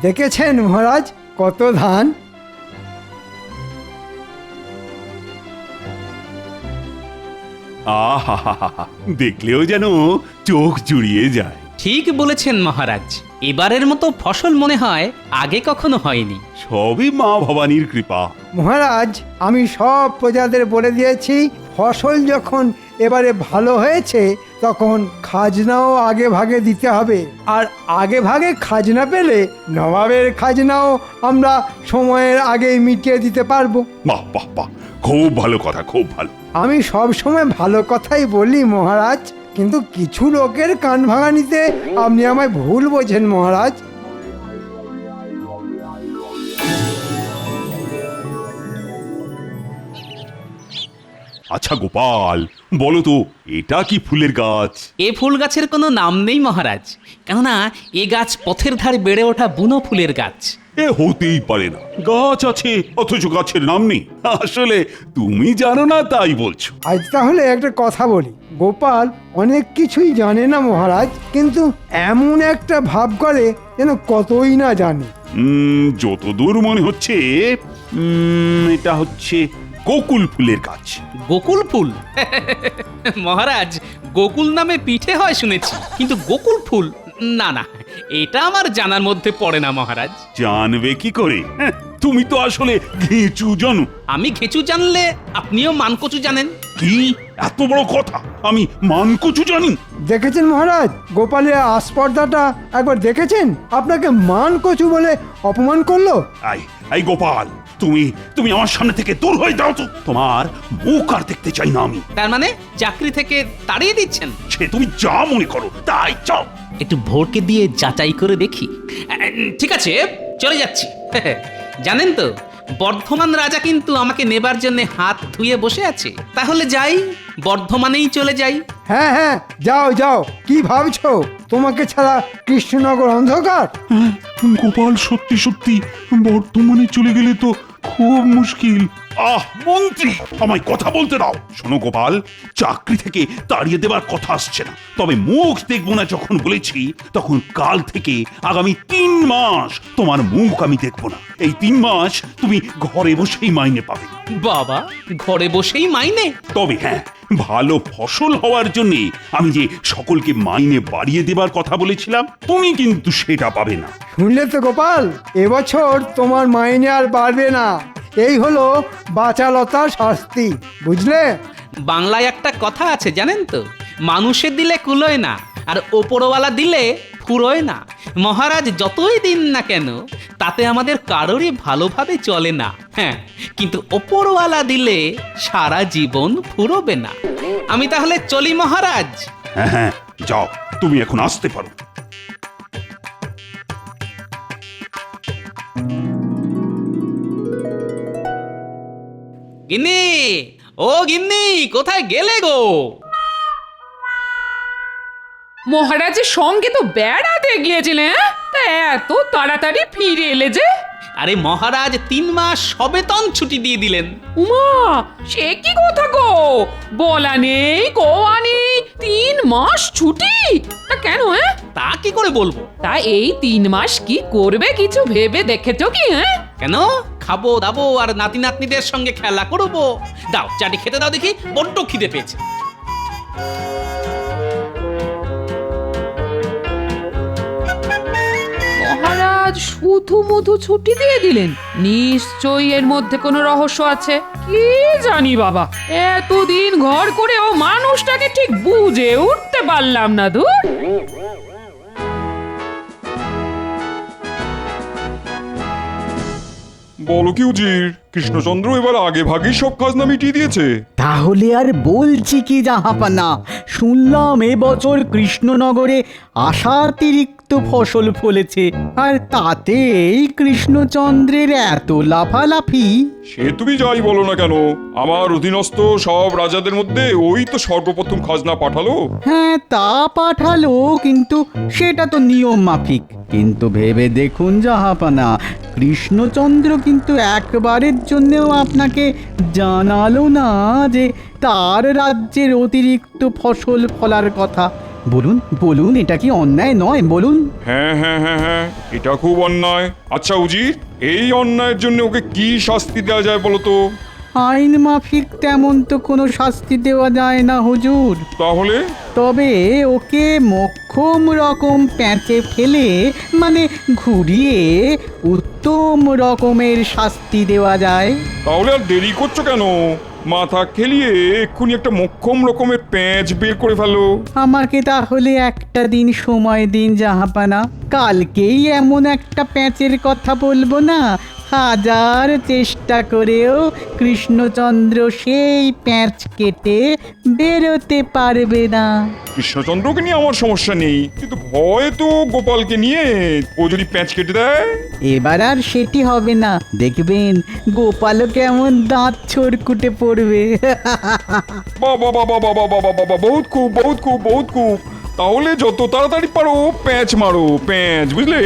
দেখেছেন মহারাজ কত ধান? আহা, দেখলেও যেন চোখ জুড়িয়ে যায়। ঠিক বলেছেন মহারাজ, এবারের মতো ফসল মনে হয় আগে কখনো হয়নি। সবই মা ভবানীর কৃপা। মহারাজ আমি সব প্রজাদের বলে দিয়েছি, ফসল যখন এবারে ভালো হয়েছে তখন খাজনাও আগে ভাগে দিতে হবে। আর আগে ভাগে খাজনা পেলে নবাবের খাজনাও আমরা সময়ের আগেই মিটিয়ে দিতে পারবো। বাহ বাহ বাহ, খুব ভালো কথা, খুব ভালো। আমি সব সময় ভালো কথাই বলি মহারাজ, কিন্তু কিছু লোকের কান ভাঙানিতে আপনি আমায় ভুল বোঝেন মহারাজ। আচ্ছা গোপাল, বলো তো এটা কি ফুলের গাছ? এ ফুল গাছের কোনো নাম নেই মহারাজ, কেননা এ গাছ পথের ধারে বেড়ে ওঠা বুনো ফুলের গাছ। এ হতেই পারে না, গাছ আছে অথচ গাছের নাম নেই। আসলে তুমি জানো না তাই বলছো। আজ তাহলে একটা কথা বলি, গোপাল অনেক কিছুই জানে না মহারাজ, কিন্তু এমন একটা ভাব করে যেন কতই না জানে। যতদূর মনে হচ্ছে এটা হচ্ছে গোকুল ফুলের গাছ। গোকুল ফুল? মহারাজ, গোকুল নামে পিঠে হয় শুনেছি, কিন্তু গোকুল ফুল না না, এটা আমার জানার মধ্যে পড়ে না মহারাজ। জানবে কি করে? তুমি তো আসলে ঘেঁচু জানো। আমি ঘেঁচু জানলে আপনিও মানকচু জানেন। কি এত বড় কথা, আমি মানকচু জানি? দেখেছেন মহারাজ, গোপালের আস্পর্ধাটা একবার দেখেছেন? আপনাকে মান কচু বলে অপমান করলো। এই গোপাল, তুমি তুমি আমার সামনে থেকে দূর হয়ে যাও তো। তোমার মুখ আর দেখতে চাই না আমি। তার মানে চাকরি থেকে তাড়িয়ে দিচ্ছেন? সে তুমি যা মনে করো তাই চাও। একটু ভোরকে দিয়ে যাচাই করে দেখি। ঠিক আছে, চলে যাচ্ছি। জানেন তো, বর্ধমান রাজা কিন্তু আমাকে নেবার জন্য হাত ধুয়ে বসে আছে। তাহলে যাই, বর্ধমানেই চলে যাই। হ্যাঁ হ্যাঁ, যাও যাও। কি ভাবছো তোমাকে ছাড়া কৃষ্ণনগর অন্ধকার? গোপাল সত্যি সত্যি বর্তমানে চলে গেলে তো খুব মুশকিল। মন্ত্রী, আমায় কথা বলতে দাও। শোনো গোপাল, চাকরি থেকে তাড়িয়ে দেবার কথা আসছে না, তবে মুখ দেখবো না যখন বলেছি, তখন কাল থেকে আগামী 3 মাস তোমার মুখ আমি দেখবো না। এই 3 মাস তুমি ঘরে বসেই মাইনে পাবে। বাবা, ঘরে বসেই মাইনে? তবে হ্যাঁ, ভালো ফসল হওয়ার জন্য আমি যে সকলকে মাইনে বাড়িয়ে দেবার কথা বলেছিলাম, তুমি কিন্তু সেটা পাবে না। শুনলে তো গোপাল, এবছর তোমার মাইনে আর বাড়বে না। এই হলো বাচালতার শাস্তি, বুঝলে? বাংলায় একটা কথা আছে জানেন তো, মানুষে দিলে কুলোয় না, আর ওপরওয়ালা দিলে ফুরোয় না। মহারাজ যতই দিন না কেন, তাতে আমাদের কারোরই ভালোভাবে চলে না। হ্যাঁ, কিন্তু ওপরওয়ালা দিলে সারা জীবন ফুরোবে না। আমি তাহলে চলি মহারাজ। হ্যাঁ হ্যাঁ, যাও, তুমি এখন আসতে পারো। গিন্নি, ও গিন্নি, কোথায় গেলে গো? মহারাজের সঙ্গে তো বেড়াতে গিয়েছিলেন, তা এত তাড়াতাড়ি ফিরে এলে যে? আরে মহারাজ 3 মাস সবেতন ছুটি দিয়ে দিলেন। উমা, সে কি কথা গো? বলা নেই কোয়া নেই, 3 মাস ছুটি? তা কেন? তা কি করে বলবো? তা এই 3 মাস কি করবে কিছু ভেবে দেখেছো কি? কেন? খাবো দাবো আর নাতি নাতনিদের সঙ্গে খেলা করবো। দাও চাটি খেতে দাও দেখি, বড্ড খিদে পেয়েছে। মহারাজ শুধু মধু ছুটি দিয়ে দিলেন, নিশ্চয়ই এর মধ্যে কোনো রহস্য আছে। কি জানি বাবা, এতদিন ঘর করেও মানুষটাকে ঠিক বুঝে উঠতে পারলাম না। ধুর। বলো কি উজির, কৃষ্ণচন্দ্র এবার আগে ভাগেই সব খাজনা মিটিয়ে দিয়েছে? তাহলে আর বলছি কি জাহাপানা, শুনলাম এবছর কৃষ্ণনগরে আশাতিরিক্ত ফসল ফলেছে, আর তাতেই কৃষ্ণচন্দ্রের এত লাফালাফি। সে তুমি যাই বলো না কেন, আমার অধীনস্থ সব রাজাদের মধ্যে ওই তো সর্বপ্রথম খাজনা পাঠালো। হ্যাঁ, তা পাঠালো, কিন্তু সেটা তো নিয়ম মাফিক। কিন্তু ভেবে দেখুন জাহাপানা, কৃষ্ণচন্দ্র কিন্তু একবারের জন্যও আপনাকে জানালো না যে তার রাজ্যের অতিরিক্ত ফসল ফলার কথা। বলুন বলুন, এটা কি অন্যায় নয় বলুন? হ্যাঁ হ্যাঁ হ্যাঁ হ্যাঁ, এটা খুব অন্যায়। আচ্ছা উজির, এই অন্যায়ের জন্য ওকে কি শাস্তি দেওয়া যায় বলো তো? আইন মাফিক তেমন তো কোনো শাস্তি দেওয়া যায় না হুজুর। তাহলে? তবে ওকে মোক্ষম রকম প্যাঁচে ফেলে, মানে ঘুরিয়ে উত্তম রকমের শাস্তি দেওয়া যায়। তাহলে আর দেরি করছো কেন? মাথা খেলিয়ে এক্ষুনি একটা মোক্ষম রকমের প্যাঁচ বের করে ফেলো। আমাকে তাহলে একটা দিন সময় দিন জাহাপানা, কালকেই এমন একটা প্যাঁচের কথা বলবো না, হাজার চেষ্টা করেও কৃষ্ণচন্দ্র সেই প্যাঁচ কেটে বেরোতে পারবে না। কৃষ্ণচন্দ্রকে নিয়ে আমার সমস্যা নেই, কিন্তু ভয় তো গোপালকে নিয়ে। ও যদি প্যাঁচ কেটে দেয়? এবার আর সেটি হবে না, দেখবেন গোপালও কেমন দাঁত ছড়কুটে পড়বে। বাবা বাবা বাবা বাবা বাবা, বহুত খুব বহুত খুব বহুত খুব। তাহলে যত তাড়াতাড়ি পারো প্যাঁচ মারো, প্যাঁচ, বুঝলে?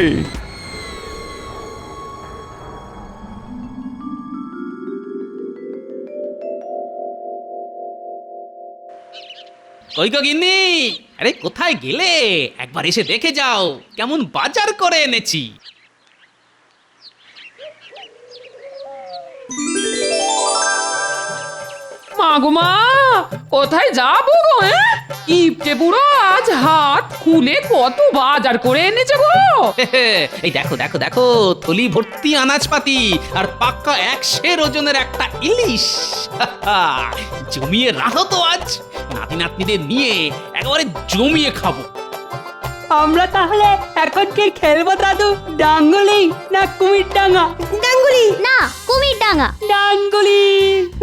কই গো গিন্নি, আরে কোথায় গেলে? একবার এসে দেখে যাও কেমন বাজার করে এনেছি। মা গো মা, কোথায় যাবো গো? ইপটে বুড়ো আজ হাত খুলে কত বাজার করে এনেছে গো। এই দেখো দেখো দেখো, থলি ভর্তি আনাজপাতি আর পাক্কা 100 ওজনের একটা ইলিশ। জমিয়ে রাখো তো, আজ নাতি নাতনিদের নিয়ে একেবারে জমিয়ে খাবো। আমরা তাহলে এখন কি খেলবো দাদু? ডাঙ্গুলি না কুমির ডাঙ্গা? ডাঙ্গুলি না কুমির ডাঙ্গা। ডাঙ্গুলি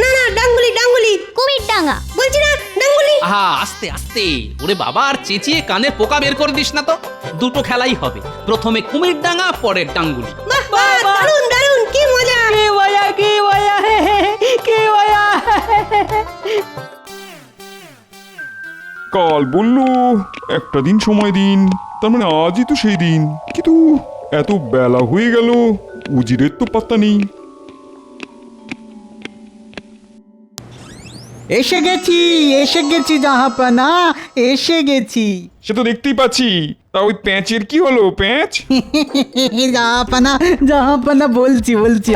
না না ডাঙ্গুলি ডাঙ্গুলি কুমির ডাঙ্গা বলছি না, ডাঙ্গুলি। আহা, আস্তে আস্তে, ওরে বাবা, আর চেঁচিয়ে কানের পোকা বের করে দিস না তো। দুটো খেলাই হবে, প্রথমে কুমির ডাঙ্গা, পরে ডাঙ্গুলি। বাহ বাহ, দারুণ দারুণ, কি মজা। কে বয়া কে বয়া কে বয়া। কাল বললো একটা দিন সময় দিন, তার মানে আজই তো সেই দিন। কিন্তু এত বেলা হয়ে গেল, উজিরের তো পাত্তা নেই। এসে গেছি জাহাপানা, এসে গেছি। সে তো দেখতেই পাচ্ছি। তা ওই প্যাঁচের কি হলো, প্যাঁচ? জাহাপানা বলছি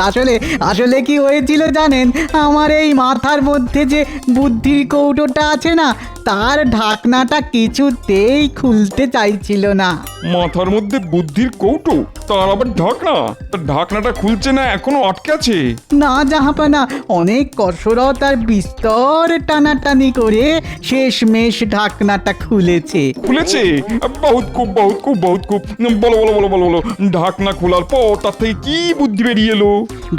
আসলে কি হয়েছিল জানেন? আমার এই মাথার মধ্যে যে বুদ্ধির কৌটোটা আছে না, তার ঢাকনাটা কিছুতেই খুলতে চাইছিল না। মাথার মধ্যে বুদ্ধির কৌটো, তার আবার ঢাকনা? তার ঢাকনাটা খুলছে না, এখনো আটকে আছে? না জাহাপানা, অনেক কসরত আর বিস্তর টানাটানি করে শেষমেশ ঢাকনাটা খুলেছে। খুলেছে? বহুত খুব বহুত খুব বহুত খুব। বলো বলো বলো বলো বলো, ঢাকনা খোলার পর তার থেকে কি বুদ্ধি বেরিয়ে এলো?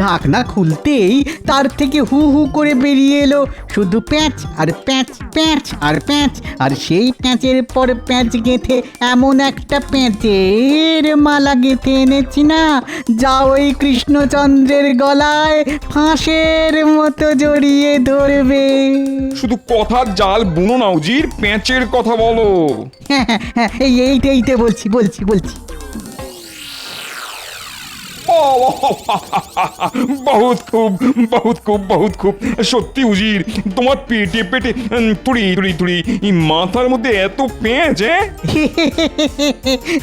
ঢাকনা খুলতেই তার থেকে হু হু করে বেরিয়ে এলো শুধু প্যাঁচ আর প্যাঁচ, প্যাঁচ আর প্যাঁচ, আর সেই প্যাঁচের পর প্যাঁচ গেঁথে এমন একটা প্যাঁচের মালা গেঁথে এনেছি না, যা ওই কৃষ্ণচন্দ্রের গলায় ফাঁসের মতো জড়িয়ে ধরবে। শুধু কথার জাল বুনো না উজির, প্যাঁচের কথা বলো। হ্যাঁ, এইটা বলছি। বহুত খুব বহুত খুব বহুত খুব। সত্যি উজির, তোমার পেটে পেটে তুড়ি তুড়ি তুড়ি, মাথার মধ্যে এত পেঁচ।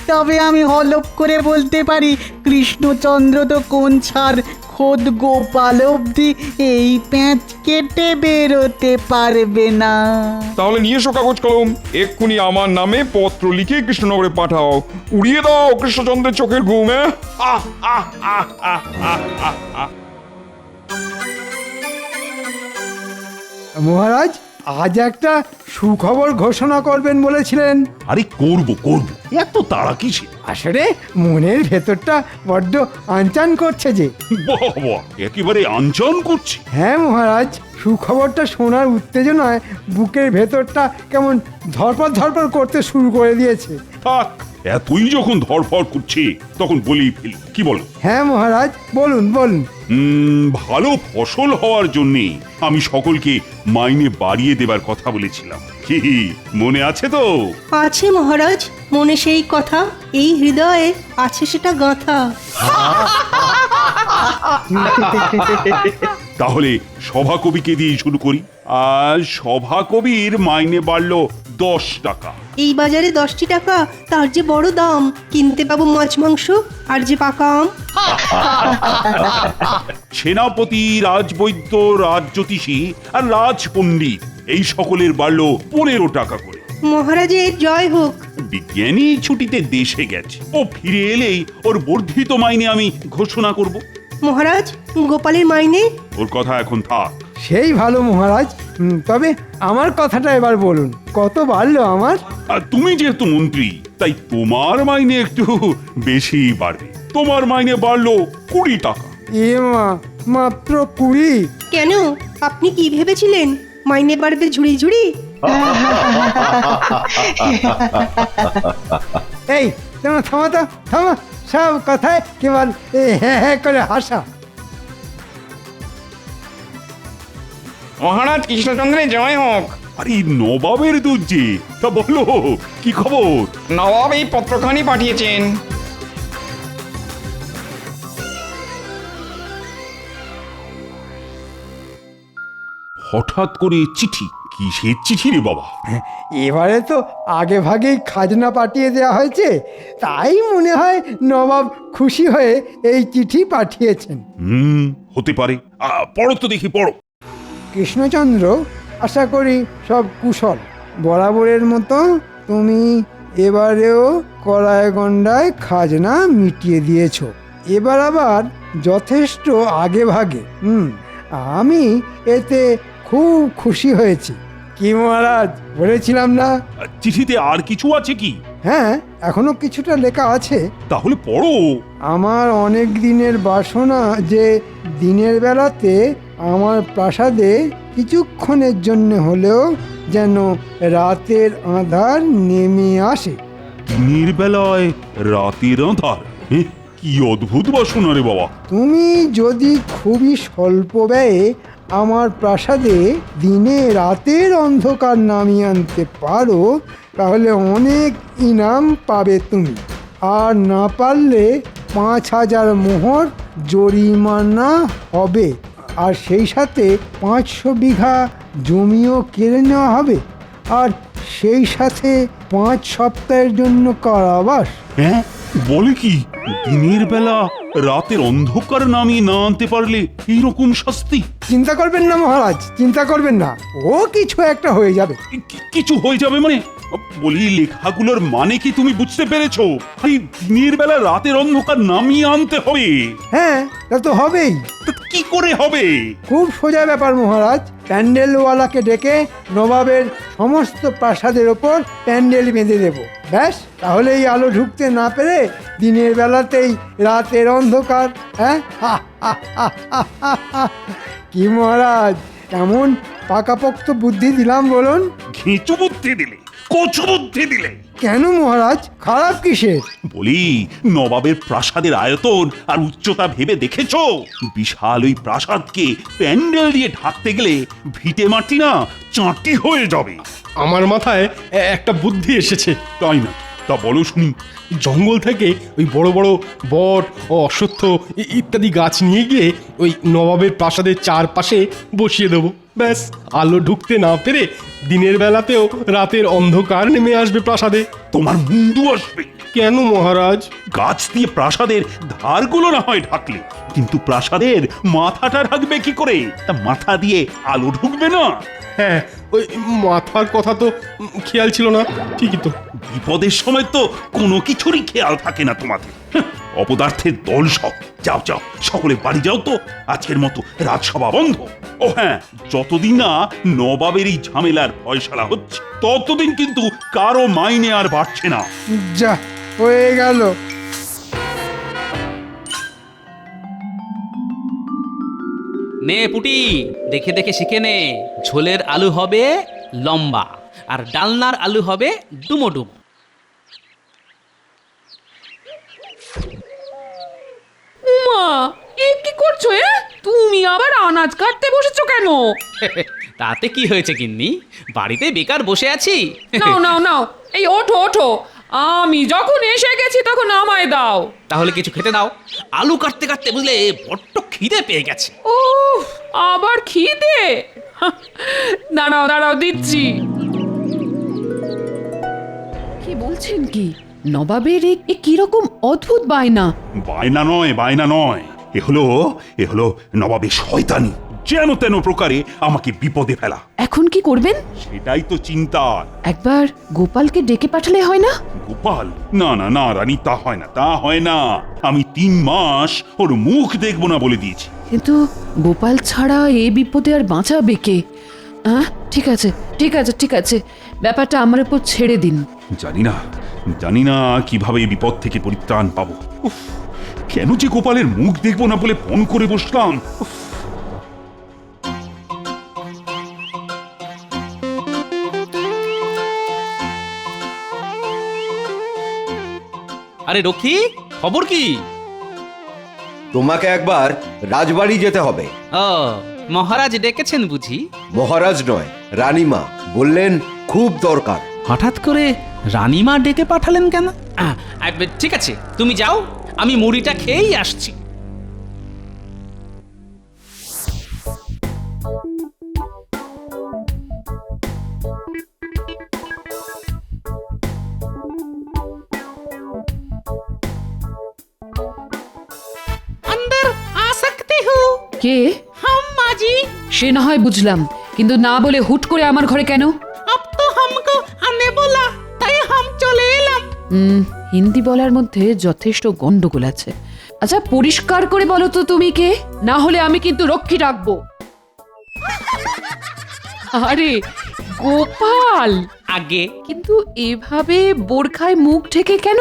তবে আমি হলপ করে বলতে পারি, কৃষ্ণচন্দ্র তো কোন ছাড় খোদ গোপাল অব্দি এই প্যাঁচ কেটে বেরোতে পারবে না। তাহলে নিয়ে এসো কাগজ কলম, এক্ষুনি আমার নামে পত্র লিখে কৃষ্ণনগরে পাঠাও। উড়িয়ে দাও কৃষ্ণচন্দ্রের চোখের ঘুম। মহারাজ, আজ একটা সুখবর ঘোষণা করবেন বলেছিলেন। আরে করব এত তাড়া কিসে? আসলে মনের ভেতরটা বড্ড আনচান করছে যে। বাবা, একেবারে আনচান করছি। হ্যাঁ মহারাজ, সুখবরটা শোনার উত্তেজনায় বুকের ভেতরটা কেমন ধরপড় করতে শুরু করে দিয়েছে। থাক, এতই যখন ধরফর করছে তখন বলেই ফেলি, কি বলো? হ্যাঁ মহারাজ, বলুন। ভালো ফসল হওয়ার জন্য আমি সকলকে মাইনে বাড়িয়ে দেবার কথা বলেছিলাম, কি মনে আছে তো? আছে মহারাজ, মনে সেই কথা, এই হৃদয়ে আছে সেটা গাঁথা। তাহলে সভাকবিকে দিয়ে শুরু করি। আর সভাকবির মাইনে বাড়লো 10 টাকা। এই বাজারে 10টি টাকা তার যে বড় দাম, কিনতে পাবো মাছ মাংস আর যে পাকা আম। সেনাপতি, রাজবৈদ্য, রাজজ্যোতিষী আর রাজপণ্ডিত এই সকলের বাড়লো 15 টাকা করে। মহারাজের জয় হোক। বিজ্ঞানী ছুটিতে দেশে গেছে, ও ফিরে এলেই ওর বর্ধিত মাইনে আমি ঘোষণা করব। মহারাজ, গোপালের মাইনে? ওর কথা এখন থাক। সেই ভালো মহারাজ। তবে আমার কথাটা এবার বলুন, কত বাড়লো আমার? আর তুমি যেহেতু মন্ত্রী, তাই তোমার মাইনে একটু বেশি বাড়বে। তোমার মাইনে বাড়লো 20 টাকা। এ মা, মাত্র 20? কেন, আপনি কি ভেবেছিলেন মাইনে বাড়বে ঝুড়ি ঝুড়ি? এই তোমার থামা তো, থামা। সব কথায় কেবল হ্যাঁ হ্যাঁ করে হাসা। মহারাজ কৃষ্ণচন্দ্রের জয় হোক। আরে নবাবের দুধ যে, তা বলো কি খবর? নবাব এই পত্রখানি পাঠিয়েছেন। হঠাৎ করে চিঠি? কিসের চিঠি রে বাবা? এবারে তো আগে ভাগেই খাজনা পাঠিয়ে দেওয়া হয়েছে, তাই মনে হয় নবাব খুশি হয়ে এই চিঠি পাঠিয়েছেন। হতে পারে। পড়ো তো দেখি, পড়ো। কৃষ্ণচন্দ্র, আশা করি সব কুশল। বরাবরের মতো তুমি এবারেও কড়ায় গন্ডায় খাজনা মিটিয়ে দিয়েছ। এবার আবার যথেষ্ট আগে ভাগে। আমি এতে খুব খুশি হয়েছি। কি মহারাজ, বলেছিলাম না? চিঠিতে আর কিছু আছে কি? হ্যাঁ, এখনো কিছুটা লেখা আছে। তাহলে পড়ো। আমার অনেক দিনের বাসনা যে দিনের বেলাতে আমার প্রাসাদে কিছুক্ষণের জন্য হলেও যেন রাতের আঁধার নেমে আসে। দিনের বেলায় রাতের আঁধার? কি অদ্ভুত বাসনা রে বাবা। তুমি যদি খুবই স্বল্প ব্যয়ে আমার প্রাসাদে দিনে রাতের অন্ধকার নামিয়ে আনতে পারো, তাহলে অনেক ইনাম পাবে তুমি। আর না পারলে 5000 মোহর জরিমানা হবে, আর সেই সাথে 500 বিঘা জমিও কেড়ে নেওয়া হবে, আর সেই সাথে 5 সপ্তাহের জন্য কারাবাস। হ্যাঁ, বলে কি? দিনের বেলা রাতের অন্ধকার নামিয়ে না আনতে পারলে এইরকম শাস্তি? চিন্তা করবেন না মহারাজ, চিন্তা করবেন না, ও কিছু একটা হয়ে যাবে। কিছু হয়ে যাবে মানে? বলি, লেখাগুলোর মানে কি তুমি বুঝতে পেরেছো? আরে দিনের বেলা রাতের অন্ধকার নামিয়ে আনতে হবে। হ্যাঁ, তা তো হবেই। তা কি করে হবে? খুব সোজা ব্যাপার মহারাজ। প্যান্ডেলওয়ালাকে ডেকে নবাবের সমস্ত প্রাসাদের ওপর প্যান্ডেল বেঁধে দেব। ব্যাস, তাহলেই আলো ঢুকতে না পেরে দিনের বেলাতেই রাতের অন্ধকার। হ্যাঁ, কি মহারাজ, কেমন পাকাপোক্ত বুদ্ধি দিলাম বলুন? ঘিঁচু বুদ্ধি দিলে, কচু বুদ্ধি দিলে। কেন মহারাজ, খারাপ কিসের? বলি, নবাবের প্রাসাদের আয়তন আর উচ্চতা ভেবে দেখেছো? বিশাল ওই প্রাসাদকে প্যান্ডেল দিয়ে ঢাকতে গেলে ভিটে মাটি না চাঁটি হয়ে যাবে। আমার মাথায় একটা বুদ্ধি এসেছে। তাই না? তা বলো শুনি। জঙ্গল থেকে ওই বড় বড় বট ও অশ্বত্থ ইত্যাদি গাছ নিয়ে গিয়ে ওই নবাবের প্রাসাদের চারপাশে বসিয়ে দেবো। ব্যাস, আলো ঢুকতে না পেরে দিনের বেলাতেও রাতের অন্ধকার নেমে আসবে প্রাসাদে। তোমার মুন্ডু আসবে। কেন মহারাজ? গাছ দিয়ে প্রাসাদের ধারগুলো না হয় ঢাকলে, কিন্তু প্রাসাদের মাথাটা ঢাকবে কি করে? তা মাথা দিয়ে আলো ঢুকবে না? হ্যাঁ, ওই মাথার কথা তো খেয়াল ছিল না। ঠিকই তো। বিপদের সময় তো কোনো কিছুরই খেয়াল থাকে না তোমাদের। অপদার্থের দল সব। যাও যাও, সকলে বাড়ি যাও তো, আজকের মতো রাজসভা বন্ধ। ও হ্যাঁ, যতদিন না নবাবের এই ঝামেলার ফয়সালা হচ্ছে, ততদিন কিন্তু কারো মাইনে আর বাড়ছে না। যা হয়ে গেল। নে পুটি, দেখে দেখে শিখে নে। ঝোলের আলু হবে লম্বা, আর ডালনার আলু হবে ডুমো ডুমো। উমা, এ কি করছো? তুমি আবার আনাজ কাটতে বসেছো কেন? তাতে কি হয়েছে গিন্নি, বাড়িতে বেকার বসে আছি। নাও নাও নাও, এই ওঠো ওঠো, আমি যখন এসে গেছি তখন আমায় দাও। তাহলে কিছু খেতে দাও। আলু কাটতে কাটতে বুঝলে বড্ড খিদে পেয়ে গেছে। ও, আবার খিদে? দাঁড়াও দাঁড়াও, দিচ্ছি। বলছেন কি নবাবের এ কিরকম অদ্ভুত বায়না? বায়না নয়, এ হলো নবাবের শয়তানি, যেন তেন প্রকারে আমাকে বিপদে ফেলা। এখন কি করবেন? সেটাই তো চিন্তা। একবার গোপালকে ডেকে পাঠালে হয় না? গোপাল? না রানী, তা হয় না। আমি 3 মাস ওর মুখ দেখবো না বলে দিয়েছি। কিন্তু গোপাল ছাড়া এ বিপদে আর বাঁচাবে কে? ঠিক আছে, ব্যাপারটা আমার উপর ছেড়ে দিন। জানি না কিভাবে এই বিপদ থেকে পরিত্রাণ পাবো। উফ, কেন যে গোপালের মুখ দেখবো না বলে ফোন করে বসলাম। উফ। আরে রকি, খবর কি? তোমাকে একবার রাজবাড়ি যেতে হবে। ও, মহারাজ ডেকেছেন বুঝি? মহারাজ নয়, রানীমা বললেন খুব দরকার। হঠাৎ করে রানীমা ডেকে পাঠালেন কেন? ঠিক আছে, তুমি যাও, আমি মুড়িটা খেয়েই আসছি। अंदर आ सकते हो? কে? हम माजी। সে না হয় বুঝলাম, কিন্তু না বলে হুট করে আমার ঘরে কেন? अब तो हमको आने बोला, তাই हम চলে এলাম। হিন্দি বলার মধ্যে যথেষ্ট গন্ডগোল আছে। আচ্ছা পরিষ্কার করে বলো তো তুমি কে, না হলে আমি কিন্তু রক্ষী ডাকবো। আরে গোপাল, আগে কিন্তু এভাবে বোরখায় মুখ ঢেকে কেন?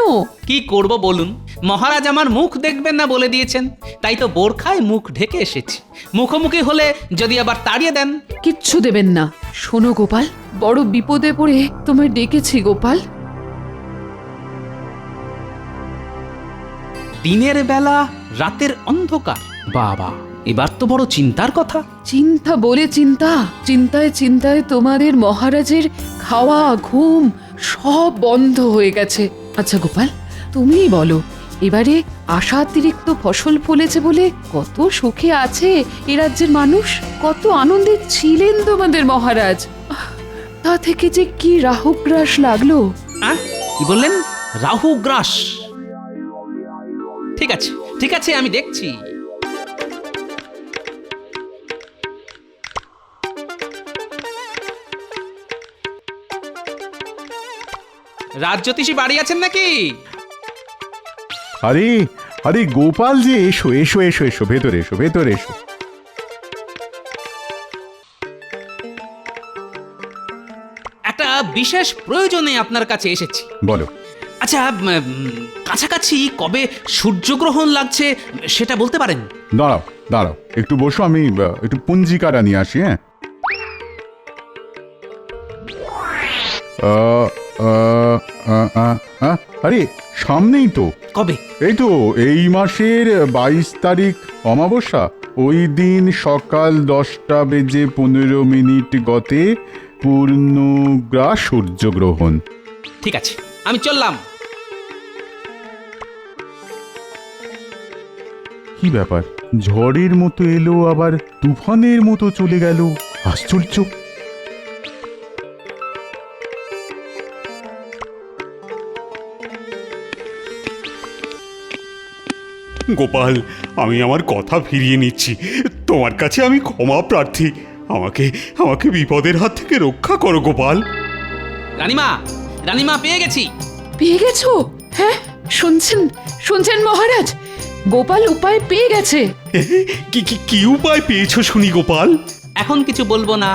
কি করব বলুন, মহারাজ আমার মুখ দেখবেন না বলে দিয়েছেন, তাই তো বোরখায় মুখ ঢেকে এসেছি। মুখোমুখি হলে যদি আবার তাড়িয়ে দেন। কিচ্ছু দেবেন না। শোনো গোপাল, বড় বিপদে পড়ে তোমায় ডেকেছি গোপাল। দিনের বেলা রাতের অন্ধকার, বাবা এবার তো বড় চিন্তার কথা। চিন্তা বলে চিন্তায় তোমাদের মহারাজের খাওয়া ঘুম সব বন্ধ হয়ে গেছে। আচ্ছা গোপাল, তুমিই বলো, এবারে আশাতিরিক্ত ফসল ফলেছে বলে কত সুখে আছে এ রাজ্যের মানুষ, কত আনন্দে ছিলেন তোমাদের মহারাজ। তা থেকে যে কি রাহুগ্রাস লাগলো। কি বললেন? রাহুগ্রাস? ঠিক আছে, আমি দেখছি। রাজ্যতীষী বাড়ি আছেন নাকি? আরে গোপাল যে, এসো এসো এসো এসো, ভেতরে এসো, ভেতরে এসো। একটা বিশেষ প্রয়োজনে আপনার কাছে এসেছি। বলো। আচ্ছা, কাছাকাছি কবে সূর্যগ্রহণ লাগছে সেটা বলতে পারেন? দাঁড়াও একটু বসো, আমি একটু পঞ্জিকাটা নিয়ে আসি। হ্যাঁ, আরে সামনেই তো। কবে? এই তো এই মাসের 22 তারিখ অমাবস্যা। ওই দিন সকাল 10:15 গতে পূর্ণগ্রাস সূর্যগ্রহণ। ঠিক আছে, আমি চললাম। কি ব্যাপার, ঝড়ের মতো এলো আবার তুফানের মতো চলে গেল, আশ্চর্য। গোপাল, আমি আমার কথা ফিরিয়ে নিচ্ছি। তোমার কাছে আমি ক্ষমা প্রার্থী। আমাকে বিপদের হাত থেকে রক্ষা করো গোপাল। রানীমা পেয়ে গেছি। পেয়ে গেছো? হ্যাঁ, শুনছেন মহারাজ, গোপাল উপায় পেয়ে গেছে। কি উপায় পেয়েছো শুনি গোপাল? এখন কিছু বলবো না,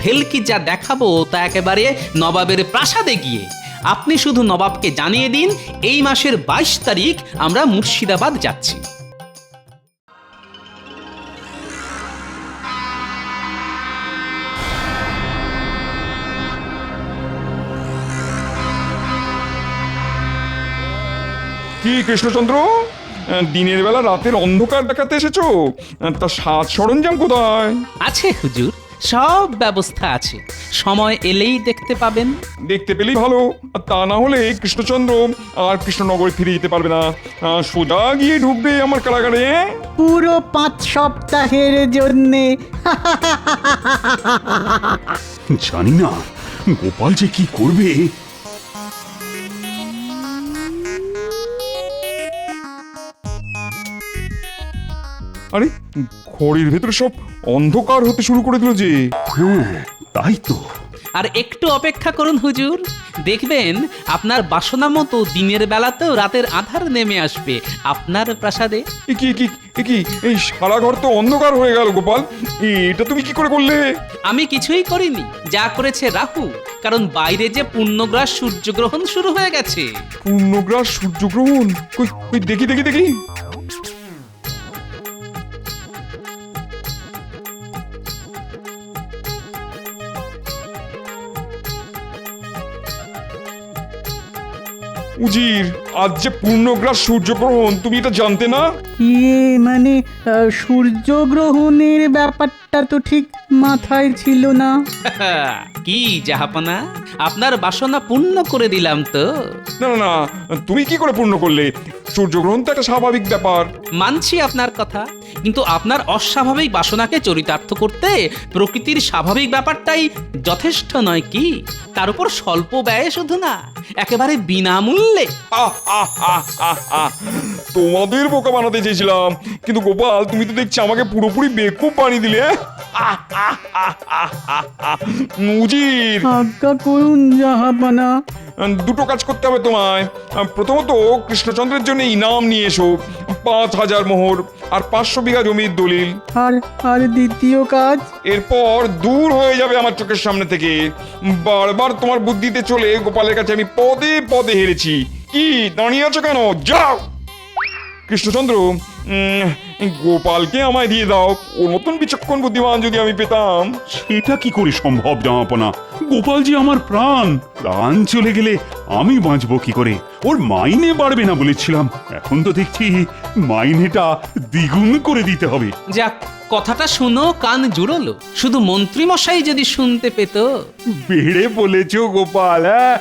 ভেলকি যা দেখাবো তা একেবারে নবাবের প্রাসাদে গিয়ে। আপনি শুধু নবাবকে জানিয়ে দিন এই মাসের 22 তারিখ আমরা মুর্শিদাবাদ যাচ্ছি। কি কৃষ্ণচন্দ্র, দিনের বেলা রাতের অন্ধকার দেখাতে এসেছো? তা সাজ সরঞ্জাম কোথায়? আছে হুজুর, সব ব্যবস্থা আছে, সময় এলেই দেখতে পাবেন। দেখতে পেলেই ভালো, আর তা না হলে কৃষ্ণচন্দ্র আর কৃষ্ণনগরে ফিরে যেতে পারবে না, সোজা গিয়ে ঢুকবে আমার কারাগারে। পুরো 5 সপ্তাহের জন্যে। জানি না গোপাল যে কি করবে। আরে ঘরের ভেতরে সব অন্ধকার হতে শুরু করে দিল যে। হ্যাঁ তাই তো। আর একটু অপেক্ষা করুন হুজুর, দেখবেন আপনার বাসনা মতো দিনের বেলাতেও রাতের আধার নেমে আসবে আপনার প্রাসাদে। এ কি এই সারা ঘর তো অন্ধকার হয়ে গেল গোপাল, এটা তুমি কি করে করলে? আমি কিছুই করিনি, যা করেছে রাহু, কারণ বাইরে যে পূর্ণগ্রাস সূর্যগ্রহণ শুরু হয়ে গেছে। পূর্ণগ্রাস সূর্যগ্রহণ? কই দেখি। উজির, আজ যে পূর্ণগ্রাস সূর্যগ্রহণ, তুমি এটা জানতে না? মানে সূর্যগ্রহণের ব্যাপারটা তো ঠিক মাথায় ছিল না। কি জাহাপনা, আপনার বাসনা পূর্ণ করে দিলাম তো। না, তুমি কি করে পূর্ণ করলে? সূর্যগ্রহণ তো একটা স্বাভাবিক ব্যাপার। মানছি আপনার কথা, কিন্তু আপনার অস্বাভাবিক বাসনাকে চরিতার্থ করতে প্রকৃতির স্বাভাবিক ব্যাপারটাই যথেষ্ট নয় কি? তার উপর স্বল্প ব্যয়ে শুধু না, একেবারে বিনামূল্যে। তোমাদের বোকা বানাতে চেয়েছিলাম, কিন্তু গোপাল তুমি তো দেখছি আমাকে পুরোপুরি বেকুব বানিয়ে দিলে। উজির, আজ্ঞা করুন জাহাপানা। দুটো কাজ করতে হবে তোমায়। প্রথমত কৃষ্ণচন্দ্রের জন্য ইনাম নিয়ে এসো, 5,000 মোহর আর 500 বিঘা জমির দলিল। আর দ্বিতীয় কাজ? এরপর দূর হয়ে যাবে আমার চোখের সামনে থেকে। বারবার তোমার বুদ্ধিতে চলে গোপালের কাছে আমি পদে পদে হেরেছি। কি দাঁড়িয়ে আছো কেন? যাও। কৃষ্ণচন্দ্র, গোপালকে আমায় দিয়ে দাও। ওর মতন বিচক্ষণ বুদ্ধিমান যদি আমি পেতাম। সেটা কি করে সম্ভব জামাপনা? গোপাল যে আমার প্রাণ, প্রাণ চলে গেলে আমি বাঁচবো কি করে? ওর মাইনে বাড়বে না বলেছিলাম, এখন তো দেখছি মাইনেটা দ্বিগুণ করে দিতে হবে। যাক, কথাটা শুনো কান জুড়লো। শুধু মন্ত্রী মশাই যদি শুনতে পেত। বেড়ে বলেছো গোপাল, হ্যাঁ?